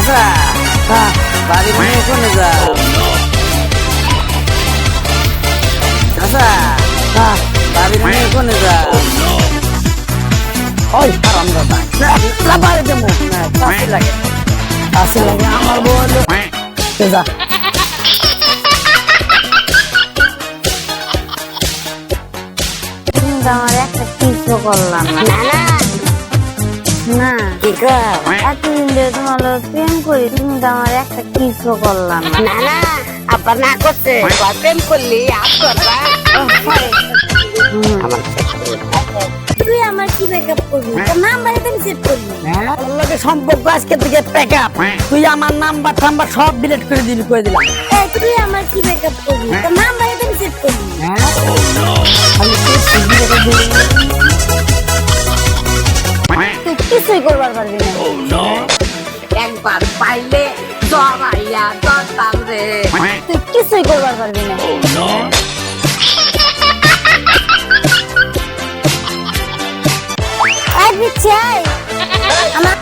চাচা বাড়ির মেয়ে কোনে যা চাচা বাড়ির মেয়ে কোনে যা ওই হারামজাদা না বাড়ি দেবো না কাশি লাগে আমার বউ যা আমার একটা কিছু করলাম না না কি কর এতদিন ধরে তোমার প্রেম করি তুমি তো আমার একটা কিছু করলাম না না আব্বা না করছে প্রেম করলি তুই আমার কি ব্যাকআপ করবি তোর নাম্বারে তুমি সেভ করবি তোর লগে সম্পর্ক আজকে থেকে প্যাকআপ তুই আমার নাম্বার টাম্বার সব ডিলিট করে দিলাম এই তুই আমার কি ব্যাকআপ করবি তোর নাম্বারে তুমি সেভ করবি আমি তুই কিছুই করবার পারবি না একবার পাইলে জড়াইয়া দরকার রে তুই কিছুই করবার পারবি না এই বিচ্ছাই আমার